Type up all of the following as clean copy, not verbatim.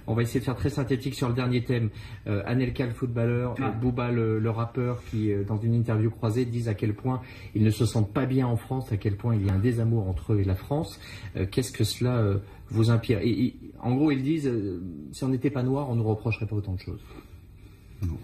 On va essayer de faire très synthétique sur le dernier thème. Anelka, le footballeur, Booba, le rappeur, qui, dans une interview croisée, disent à quel point ils ne se sentent pas bien en France, à quel point il y a un désamour entre eux et la France. Qu'est-ce que cela vous inspire? Et en gros, ils disent, si on n'était pas noir, on ne nous reprocherait pas autant de choses. Non.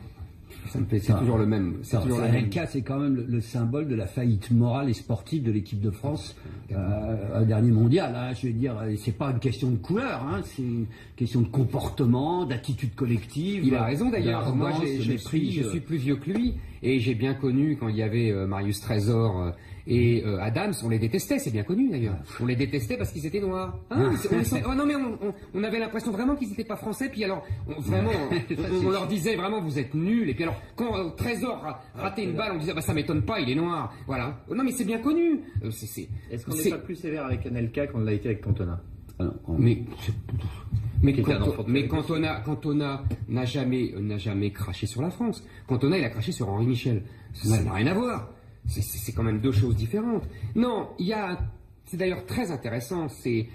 C'est toujours le même. Anelka, c'est quand même le symbole de la faillite morale et sportive de l'équipe de France un dernier mondial. Hein, je veux dire, c'est pas une question de couleur, hein, c'est une question de comportement, d'attitude collective. Il a raison d'ailleurs. Moi, je suis plus vieux que lui et j'ai bien connu quand il y avait Marius Trésor et Adams, on les détestait, c'est bien connu d'ailleurs. On les détestait parce qu'ils étaient noirs. Hein, non mais on avait l'impression vraiment qu'ils n'étaient pas français. Puis alors, on leur disait vraiment vous êtes nuls. Et puis alors, quand Trésor ratait une balle, on disait bah ça m'étonne pas, il est noir. Voilà. Non mais c'est bien connu. Est-ce qu'on n'est pas plus sévère avec Anelka qu'on l'a été avec Cantona? Mais Cantona n'a jamais craché sur la France. Cantona il a craché sur Henri Michel. Ça n'a rien à voir. C'est quand même deux choses différentes. Non, c'est d'ailleurs très intéressant, ces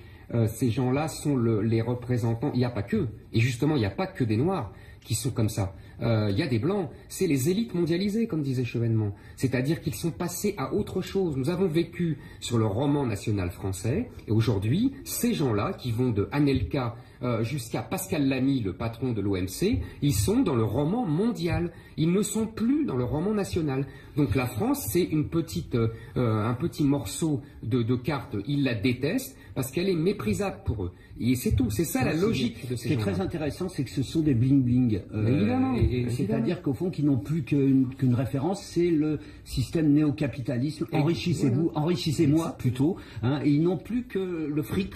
gens-là sont les représentants, il n'y a pas que, et justement il n'y a pas que des Noirs qui sont comme ça. Il y a des Blancs, c'est les élites mondialisées, comme disait Chevènement. C'est-à-dire qu'ils sont passés à autre chose. Nous avons vécu sur le roman national français, et aujourd'hui, ces gens-là, qui vont de Anelka jusqu'à Pascal Lamy, le patron de l'OMC, ils sont dans le roman mondial. Ils ne sont plus dans le roman national. Donc la France, c'est un petit morceau de carte. Ils la détestent parce qu'elle est méprisable pour eux. Et c'est tout. C'est ça la logique de ces gens. Ce qui est très intéressant, c'est que ce sont des bling-bling. Évidemment. C'est-à-dire qu'au fond, qu'ils n'ont plus qu'une référence, c'est le système néo-capitalisme. Enrichissez-vous, enrichissez-moi plutôt. Hein, et ils n'ont plus que le fric.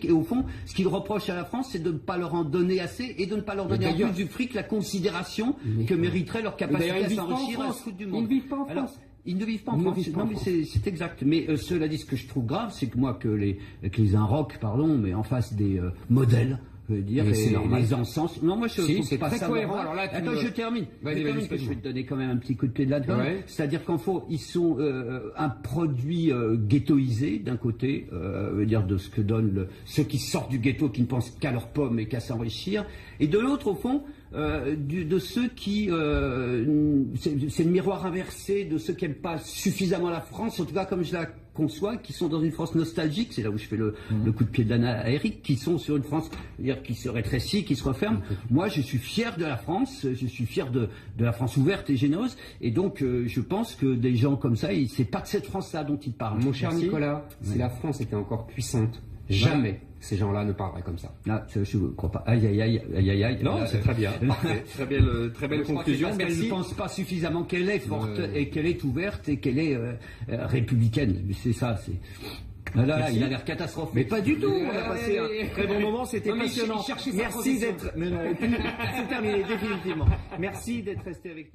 Et au fond, ce qu'ils reprochent à la France, c'est de ne pas leur en donner assez et de ne pas leur donner en plus du fric la considération que mériterait leur capacité à s'enrichir à se foutre du monde. Ils ne vivent pas en France. Ils ne vivent pas en France. Non, mais c'est exact. Mais cela dit, ce que je trouve grave, c'est que moi, que les Inrocks, pardon, mais en face des modèles, je veux dire, les encens. Non, moi, je trouve pas ça cohérent. Alors là, attends, je termine. Je vais te donner quand même un petit coup de pied de là-dedans. Ouais. C'est-à-dire qu'en fond, ils sont un produit ghettoisé d'un côté, veut dire de ce que donnent ceux qui sortent du ghetto, qui ne pensent qu'à leurs pommes et qu'à s'enrichir, et de l'autre, au fond, de ceux qui c'est le miroir inversé de ceux qui n'aiment pas suffisamment la France, en tout cas comme je la conçois, qui sont dans une France nostalgique, c'est là où je fais le coup de pied de l'âne à Eric, qui sont sur une France qui se rétrécit, qui se referme. Moi je suis fier de la France, je suis fier de la France ouverte et généreuse, et donc je pense que des gens comme ça, c'est pas de cette France-là dont ils parlent. Mon cher Nicolas, si la France était encore puissante, jamais ces gens-là ne parleraient comme ça. Ah, je ne crois pas. Aïe, aïe, aïe, aïe, aïe, aïe. Non, c'est très bien. Très belle conclusion. Parce qu'elle ne pense pas suffisamment qu'elle est forte et qu'elle est ouverte et qu'elle est républicaine. C'est ça, c'est... Là, il a l'air catastrophique. Mais pas du tout. On a passé un très bon moment. C'était passionnant. Merci d'être... Mais non, c'est terminé définitivement. Merci d'être resté avec nous.